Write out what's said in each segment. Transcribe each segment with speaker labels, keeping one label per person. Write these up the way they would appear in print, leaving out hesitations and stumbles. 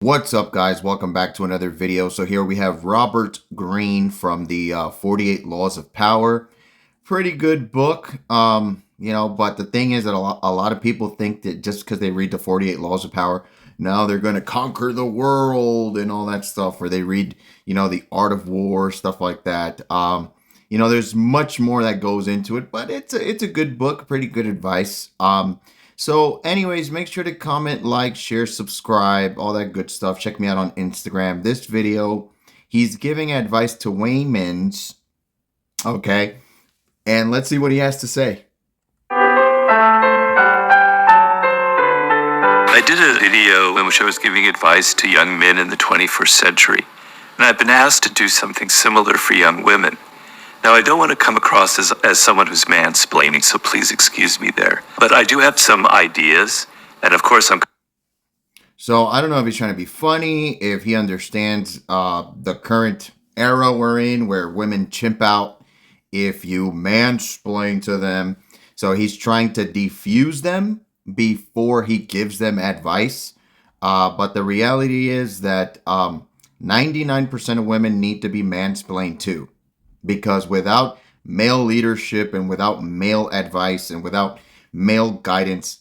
Speaker 1: What's up, guys? Welcome back to another video. So here we have Robert Greene from the 48 Laws of Power. Pretty good book, but the thing is that a lot of people think that just because they read the 48 Laws of Power, now they're going to conquer the world and all that stuff, or they read, The Art of War, stuff like that. There's much more that goes into it, but it's a good book, pretty good advice. So anyways, make sure to comment, like, share, subscribe, all that good stuff. Check me out on Instagram. This video, he's giving advice to Waymans. Okay. And let's see what he has to say.
Speaker 2: I did a video in which I was giving advice to young men in the 21st century. And I've been asked to do something similar for young women. Now, I don't want to come across as someone who's mansplaining, so please excuse me there. But I do have some ideas, and of course
Speaker 1: So I don't know if he's trying to be funny, if he understands the current era we're in where women chimp out if you mansplain to them. So he's trying to defuse them before he gives them advice. But the reality is that 99% of women need to be mansplained too. Because without male leadership and without male advice and without male guidance,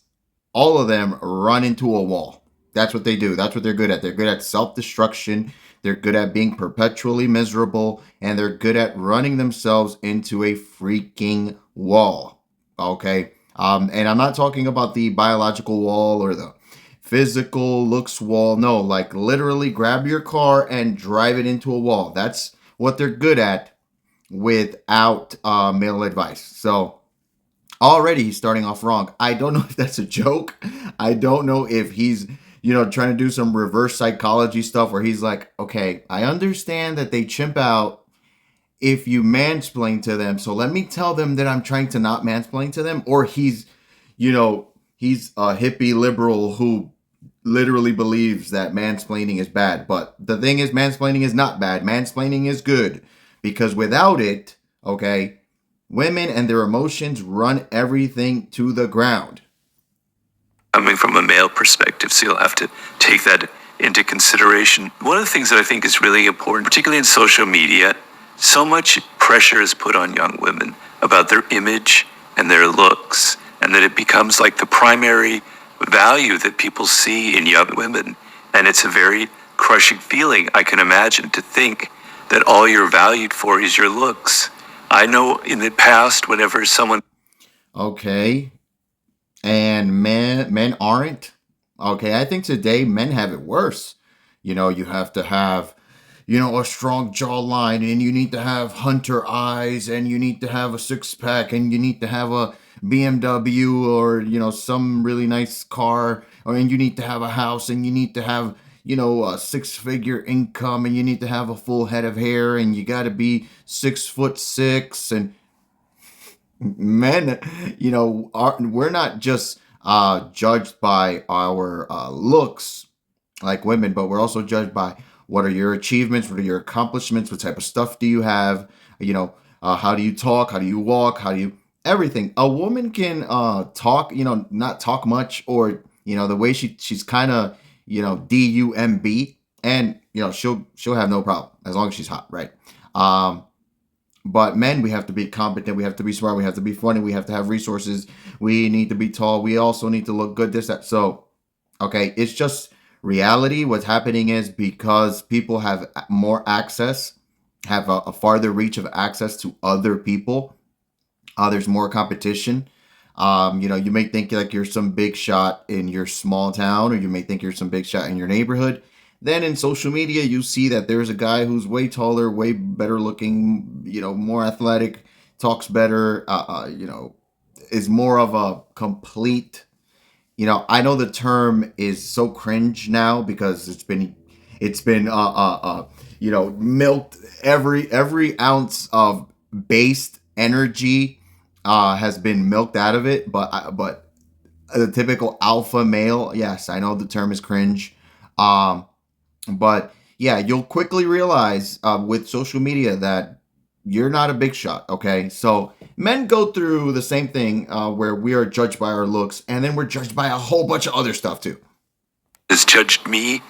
Speaker 1: all of them run into a wall. That's what they do. That's what they're good at. They're good at self-destruction. They're good at being perpetually miserable. And they're good at running themselves into a freaking wall. Okay? And I'm not talking about the biological wall or the physical looks wall. No, like literally grab your car and drive it into a wall. That's what they're good at without male advice. So already he's starting off wrong. I don't know if that's a joke. I don't know if he's, trying to do some reverse psychology stuff where he's like, okay, I understand that they chimp out if you mansplain to them. So let me tell them that I'm trying to not mansplain to them. Or he's a hippie liberal who literally believes that mansplaining is bad. But the thing is, mansplaining is not bad. Mansplaining is good. Because without it, okay, women and their emotions run everything to the ground.
Speaker 2: coming from a male perspective, so you'll have to take that into consideration. One of the things that I think is really important, particularly in social media, so much pressure is put on young women about their image and their looks, and that it becomes like the primary value that people see in young women. And it's a very crushing feeling, I can imagine, to think that all you're valued for is your looks. I know in the past, whenever someone...
Speaker 1: Okay. And men aren't. Okay, I think today men have it worse. You have to have, a strong jawline, and you need to have hunter eyes, and you need to have a six-pack, and you need to have a BMW or, some really nice car, and you need to have a house, and you need to have a six-figure income, and you need to have a full head of hair, and you got to be 6'6", and men, we're not just judged by our looks like women, but we're also judged by what are your achievements, what are your accomplishments, what type of stuff do you have, how do you talk, how do you walk, how do you everything. A woman can talk, not talk much, or the way she's kind of DUMB, and she'll have no problem as long as she's hot, right? But men, we have to be competent, we have to be smart, we have to be funny, we have to have resources, we need to be tall, we also need to look good, this, that. So, okay, it's just reality. What's happening is because people have more access, have a farther reach of access to other people, there's more competition. You may think like you're some big shot in your small town, or you may think you're some big shot in your neighborhood. Then in social media, you see that there's a guy who's way taller, way better looking, more athletic, talks better, is more of a complete, I know the term is so cringe now because it's been milked. Every ounce of based energy has been milked out of it. But the typical alpha male, yes, I know the term is cringe. But yeah, you'll quickly realize with social media that you're not a big shot, okay? So men go through the same thing where we are judged by our looks, and then we're judged by a whole bunch of other stuff too.
Speaker 2: has judged me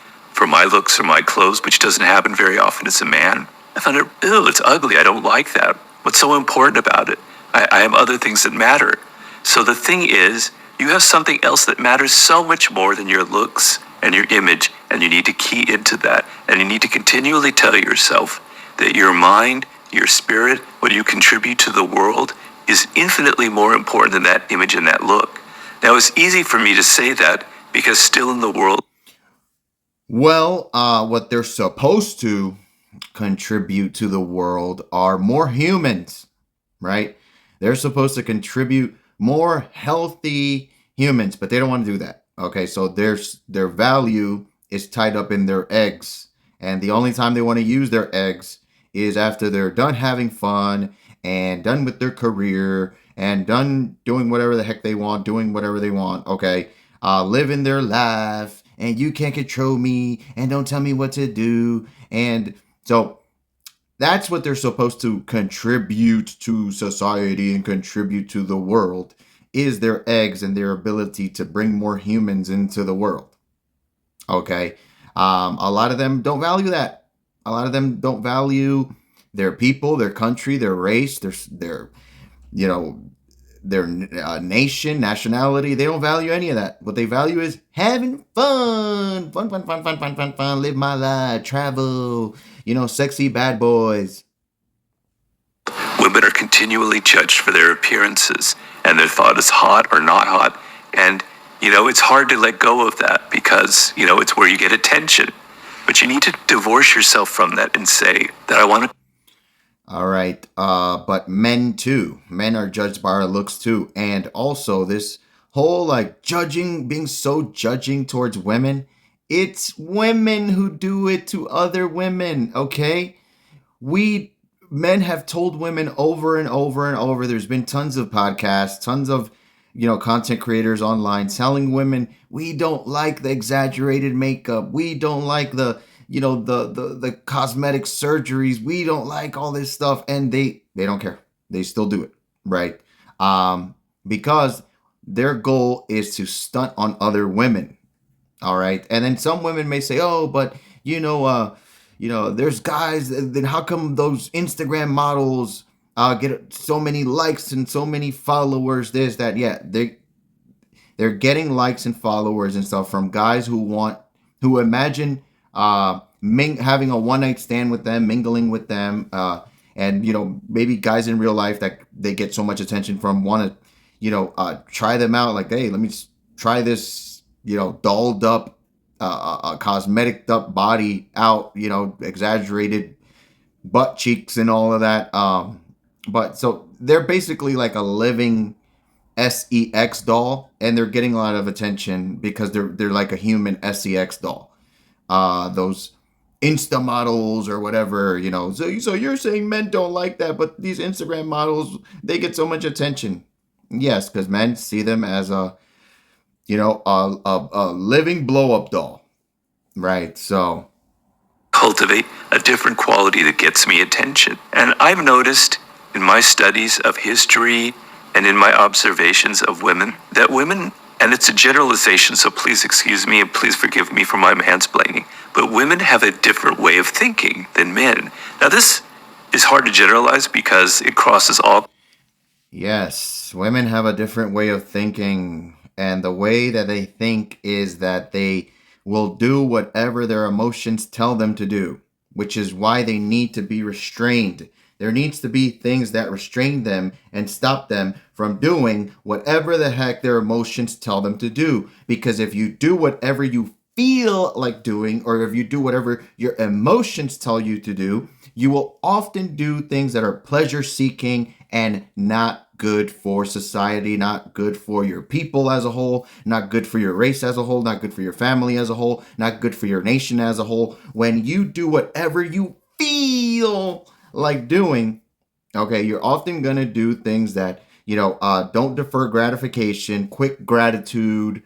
Speaker 2: for my looks or my clothes, which doesn't happen very often as a man. I found it, ew, it's ugly. I don't like that. What's so important about it? I have other things that matter. So the thing is, you have something else that matters so much more than your looks and your image, and you need to key into that. And you need to continually tell yourself that your mind, your spirit, what you contribute to the world is infinitely more important than that image and that look. Now, it's easy for me to say that because still in the world.
Speaker 1: Well, what they're supposed to contribute to the world are more humans, right? They're supposed to contribute more healthy humans, but they don't want to do that. Okay, so their value is tied up in their eggs, and the only time they want to use their eggs is after they're done having fun and done with their career and done doing whatever the heck they want, doing whatever they want. Okay, living their life, and you can't control me, and don't tell me what to do, and so that's what they're supposed to contribute to society and contribute to the world is their eggs and their ability to bring more humans into the world. Okay. A lot of them don't value that. A lot of them don't value their people, their country, their race, their you know, their nation, nationality. They don't value any of that. What they value is having fun, fun, live my life, travel, sexy bad boys.
Speaker 2: Women are continually judged for their appearances and they're thought as hot or not hot. And, it's hard to let go of that because, it's where you get attention. But you need to divorce yourself from that and say that I want to.
Speaker 1: All right. But men too. Men are judged by our looks too. And also this whole judging, being so judging towards women. It's women who do it to other women. Okay. We men have told women over and over and over. There's been tons of podcasts, tons of content creators online telling women we don't like the exaggerated makeup, we don't like the the cosmetic surgeries, we don't like all this stuff, and they don't care. They still do it, right? Because their goal is to stunt on other women. All right. And then some women may say, oh, but there's guys, then how come those Instagram models get so many likes and so many followers, this, that? Yeah, they're getting likes and followers and stuff from guys who imagine having a one night stand with them, mingling with them, and maybe guys in real life that they get so much attention from want to try them out, like, hey, let me try this dolled up, cosmetic up body out, exaggerated butt cheeks and all of that. But so they're basically like a living sex doll, and they're getting a lot of attention because they're like a human sex doll. Those Insta models or whatever, So you're saying men don't like that, but these Instagram models, they get so much attention. Yes, because men see them as a living blow up doll, right? So
Speaker 2: Cultivate a different quality that gets me attention. And I've noticed in my studies of history and in my observations of women that women, and it's a generalization, so please excuse me and please forgive me for my mansplaining, but women have a different way of thinking than men. Now, this is hard to generalize because it crosses all.
Speaker 1: yes, women have a different way of thinking, and the way that they think is that they will do whatever their emotions tell them to do, which is why they need to be restrained. There needs to be things that restrain them and stop them from doing whatever the heck their emotions tell them to do. Because if you do whatever you feel like doing, or if you do whatever your emotions tell you to do, you will often do things that are pleasure seeking and not good for society, not good for your people as a whole, not good for your race as a whole, not good for your family as a whole, not good for your nation as a whole. When you do whatever you feel like doing, okay, you're often going to do things that, don't defer gratification, quick gratitude,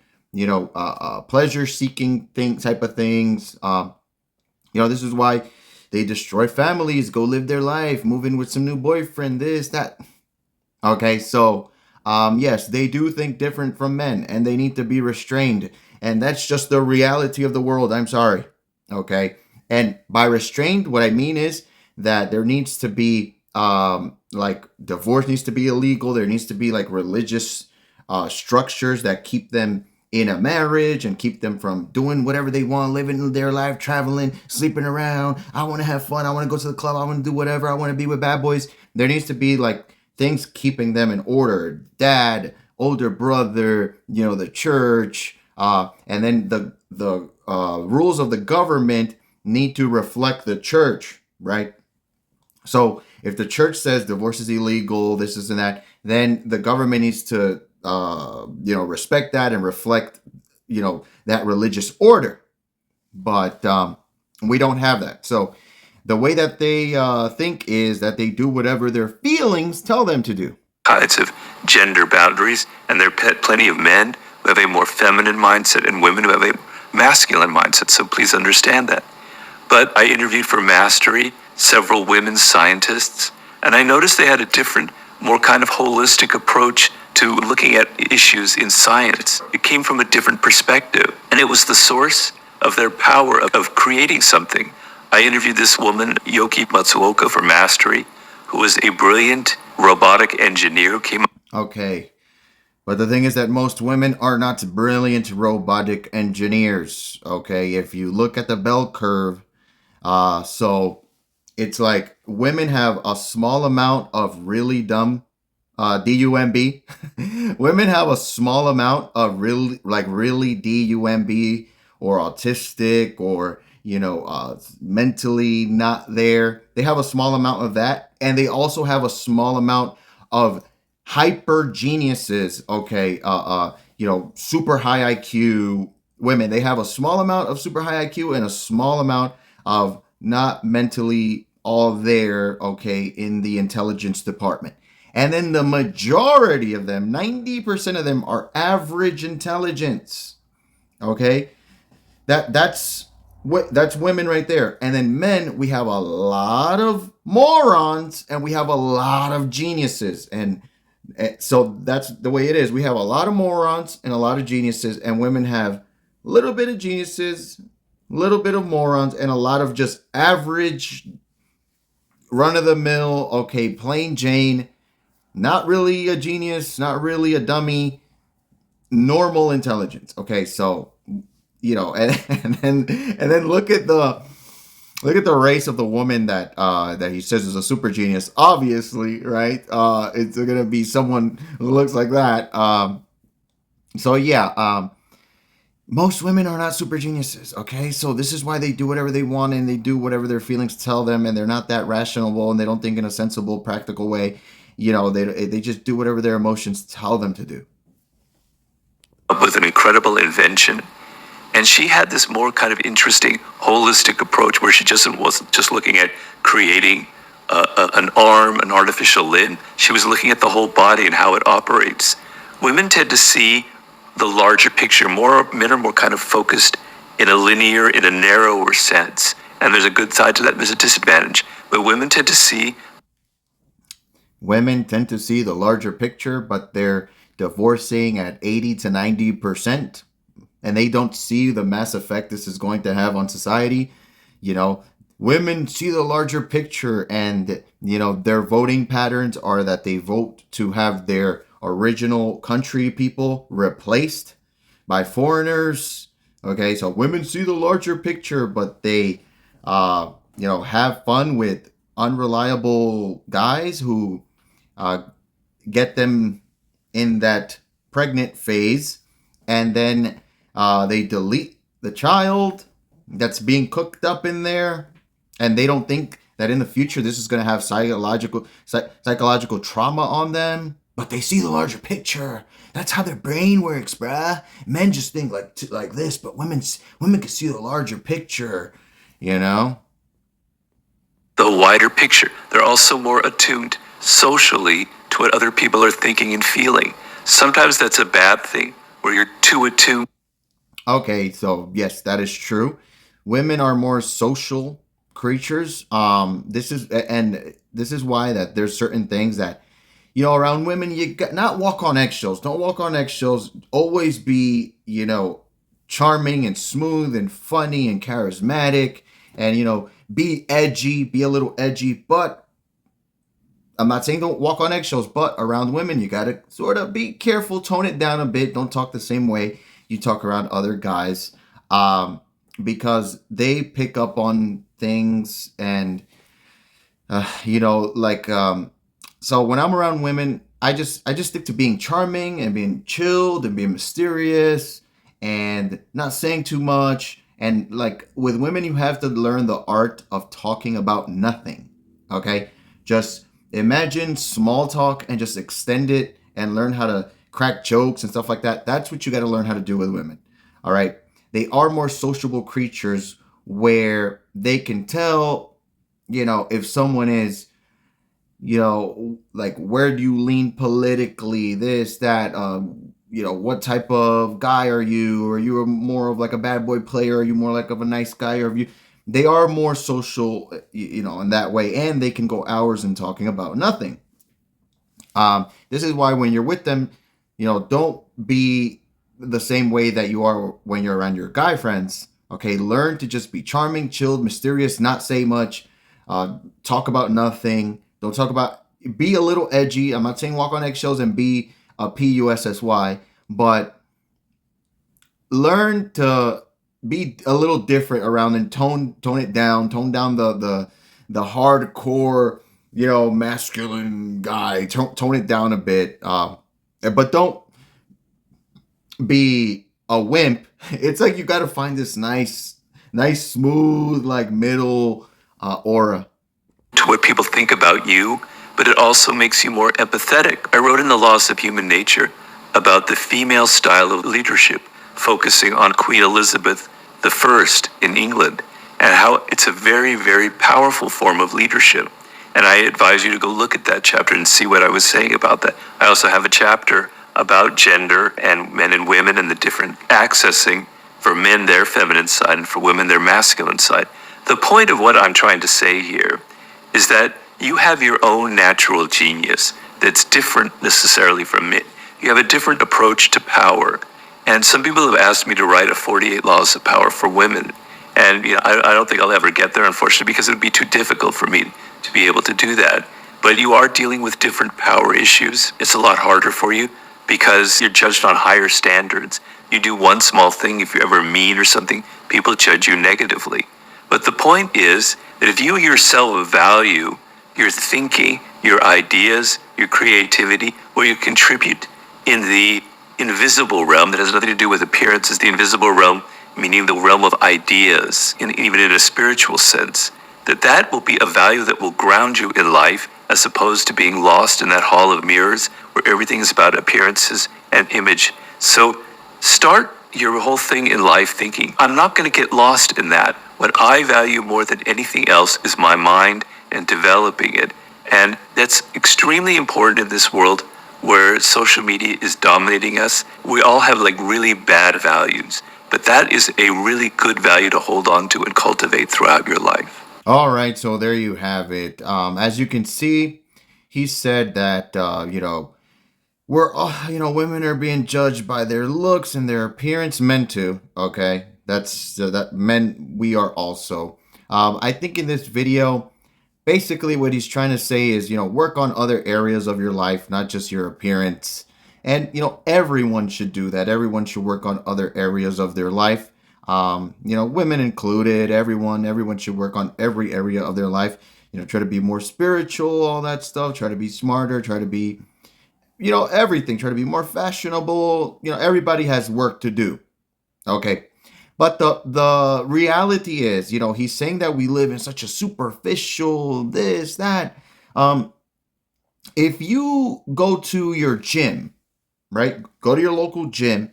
Speaker 1: pleasure seeking type of things. This is why they destroy families, go live their life, move in with some new boyfriend, this, that. Okay, so yes, they do think different from men, and they need to be restrained, and that's just the reality of the world. I'm sorry. Okay. And by restrained, what I mean is that there needs to be, like, divorce needs to be illegal. There needs to be like religious structures that keep them in a marriage and keep them from doing whatever they want, living their life, traveling, sleeping around. I want to have fun. I want to go to the club. I want to do whatever. I want to be with bad boys. There needs to be like things keeping them in order. Dad, older brother, the church, and then the rules of the government need to reflect the church, right? So if the church says divorce is illegal, this is and that, then the government needs to, respect that and reflect, that religious order. But we don't have that. So the way that they think is that they do whatever their feelings tell them to do.
Speaker 2: Kinds of gender boundaries, and there are plenty of men who have a more feminine mindset and women who have a masculine mindset, so please understand that. But I interviewed for Mastery several women scientists, and I noticed they had a different, more kind of holistic approach to looking at issues in science. It came from a different perspective, and it was the source of their power of creating something. I interviewed this woman, MG+0W for Mastery, who was a brilliant robotic engineer who came.
Speaker 1: Okay. But the thing is that most women are not brilliant robotic engineers. Okay. If you look at the bell curve, so it's like women have a small amount of really dumb, DUMB. Women have a small amount of really DUMB or autistic or, mentally not there. They have a small amount of that. And they also have a small amount of hyper geniuses. Okay. Super high IQ women. They have a small amount of super high IQ and a small amount of not mentally all there, okay, in the intelligence department. And then the majority of them, 90% of them, are average intelligence. Okay? That's women right there. And then men, we have a lot of morons and we have a lot of geniuses. And so that's the way it is. We have a lot of morons and a lot of geniuses, and women have a little bit of geniuses, little bit of morons, and a lot of just average, run of the mill, okay, plain Jane, not really a genius, not really a dummy, normal intelligence. Okay, so and then look at the race of the woman that he says is a super genius. Obviously, right? It's gonna be someone who looks like that. So yeah, most women are not super geniuses, okay? So this is why they do whatever they want and they do whatever their feelings tell them, and they're not that rational and they don't think in a sensible, practical way. They just do whatever their emotions tell them to do.
Speaker 2: Up with an incredible invention, and she had this more kind of interesting, holistic approach where she just wasn't just looking at creating an arm, an artificial limb. She was looking at the whole body and how it operates. Women tend to see the larger picture. Men are more kind of focused in a narrower sense. And there's a good side to that, there's a disadvantage. But women tend to see
Speaker 1: the larger picture, but they're divorcing at 80 to 90%, and they don't see the mass effect this is going to have on society. Women see the larger picture, and their voting patterns are that they vote to have their original country people replaced by foreigners. Okay, so women see the larger picture, but they have fun with unreliable guys who get them in that pregnant phase, and then they delete the child that's being cooked up in there, and they don't think that in the future this is going to have psychological trauma on them. But they see the larger picture. That's how their brain works, bruh. Men just think like this, but women can see the larger picture,
Speaker 2: the wider picture. They're also more attuned socially to what other people are thinking and feeling. Sometimes that's a bad thing, where you're too attuned.
Speaker 1: Okay, so yes, that is true. Women are more social creatures. This is why that there's certain things that around women, you got not walk on eggshells. Don't walk on eggshells. Always be charming and smooth and funny and charismatic, and be edgy, be a little edgy. But I'm not saying don't walk on eggshells, but around women you gotta sort of be careful, tone it down a bit. Don't talk the same way you talk around other guys, because they pick up on things. And like, so when I'm around women, I just stick to being charming and being chilled and being mysterious and not saying too much. And like with women, you have to learn the art of talking about nothing. Okay, just imagine small talk and just extend it and learn how to crack jokes and stuff like that. That's what you got to learn how to do with women. All right, they are more sociable creatures where they can tell, if someone is, like, where do you lean politically, this, that, what type of guy are you? Are you more of like a bad boy player? Are you more like of a nice guy? Or they are more social, in that way, and they can go hours in talking about nothing. This is why when you're with them, don't be the same way that you are when you're around your guy friends. Okay, learn to just be charming, chilled, mysterious, not say much, talk about nothing. Don't talk about. Be a little edgy. I'm not saying walk on eggshells and be a pussy, but learn to be a little different around and tone it down. Tone down the hardcore, masculine guy. Tone it down a bit. But don't be a wimp. It's like you got to find this nice, smooth, like middle aura.
Speaker 2: To what people think about you, but it also makes you more empathetic. I wrote in The Laws of Human Nature about the female style of leadership, focusing on Queen Elizabeth I in England, and how it's a very, very powerful form of leadership. And I advise you to go look at that chapter and see what I was saying about that. I also have a chapter about gender and men and women and the different accessing, for men their feminine side and for women their masculine side. The point of what I'm trying to say here is that you have your own natural genius that's different necessarily from me. You have a different approach to power. And some people have asked me to write a 48 Laws of Power for women. And I don't think I'll ever get there, unfortunately, because it would be too difficult for me to be able to do that. But you are dealing with different power issues. It's a lot harder for you because you're judged on higher standards. You do one small thing, if you're ever mean or something, people judge you negatively. But the point is that if you yourself value your thinking, your ideas, your creativity, what you contribute in the invisible realm that has nothing to do with appearances, the invisible realm, meaning the realm of ideas, even in a spiritual sense, that will be a value that will ground you in life, as opposed to being lost in that hall of mirrors where everything is about appearances and image. So start your whole thing in life thinking, I'm not going to get lost in that. What I value more than anything else is my mind and developing it. And that's extremely important in this world where social media is dominating us. We all have like really bad values, but that is a really good value to hold on to and cultivate throughout your life.
Speaker 1: All right, so there you have it. As you can see, he said that we're all, women are being judged by their looks and their appearance. Men too. Okay, that's that men. We are also. I think in this video, basically what he's trying to say is, work on other areas of your life, not just your appearance. And everyone should do that. Everyone should work on other areas of their life. Women included. Everyone should work on every area of their life. Try to be more spiritual, all that stuff. Try to be smarter. Try to be, everything. Try to be more fashionable. Everybody has work to do. Okay. But the reality is, he's saying that we live in such a superficial this, that. If you go to your gym, right? Go to your local gym.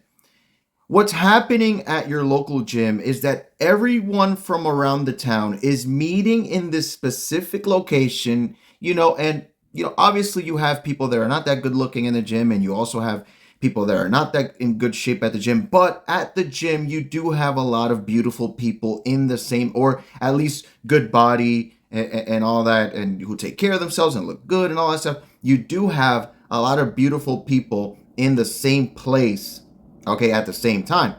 Speaker 1: What's happening at your local gym is that everyone from around the town is meeting in this specific location, and obviously you have people that are not that good looking in the gym, and you also have people that are not that in good shape at the gym. But at the gym, you do have a lot of beautiful people in the same, or at least good body and all that, and who take care of themselves and look good and all that stuff. You do have a lot of beautiful people in the same place, okay, at the same time.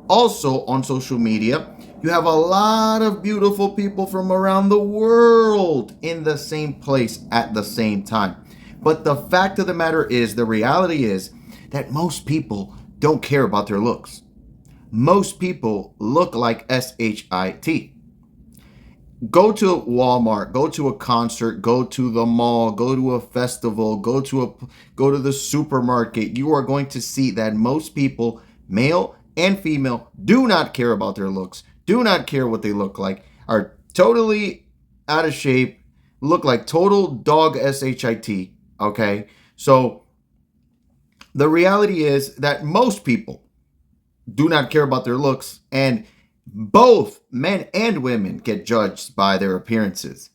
Speaker 1: Also on social media, you have a lot of beautiful people from around the world in the same place at the same time. But the fact of the matter is, the reality is that most people don't care about their looks. Most people look like SHIT. Go to Walmart, go to a concert, go to the mall, go to a festival, go to the supermarket. You are going to see that most people, male and female, do not care about their looks, do not care what they look like, are totally out of shape, look like total dog SHIT. Okay? So the reality is that most people do not care about their looks, and both men and women get judged by their appearances.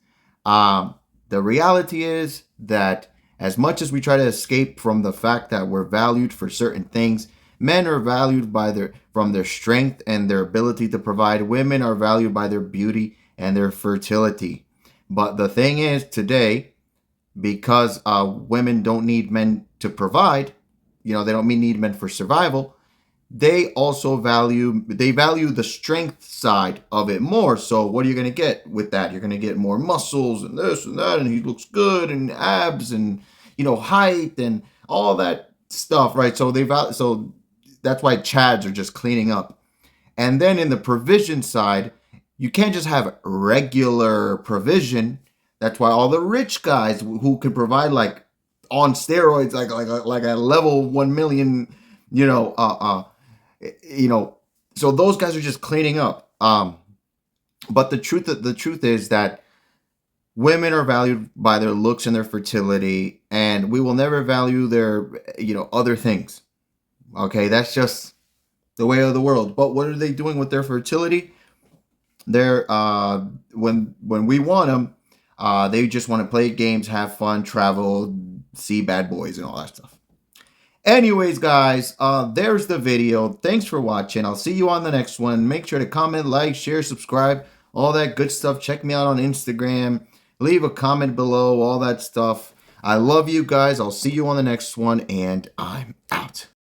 Speaker 1: The reality is that as much as we try to escape from the fact that we're valued for certain things, men are valued by their strength and their ability to provide. Women are valued by their beauty and their fertility. But the thing is, today, because women don't need men to provide, they don't need men for survival, they value the strength side of it more. So what are you going to get with that? You're going to get more muscles and this and that, and he looks good, and abs, and height and all that stuff, right? So so that's why chads are just cleaning up. And then in the provision side, you can't just have regular provision. That's why all the rich guys who can provide, like on steroids, like a level 1 million, so those guys are just cleaning up. But the truth is that women are valued by their looks and their fertility, and we will never value their other things. Okay, that's just the way of the world. But what are they doing with their fertility? They're when we want them, they just want to play games, have fun, travel, see bad boys, and all that stuff. Anyways, guys, there's the video. Thanks for watching. I'll see you on the next one. Make sure to comment, like, share, subscribe, all that good stuff. Check me out on Instagram. Leave a comment below, all that stuff. I love you guys. I'll see you on the next one, and I'm out.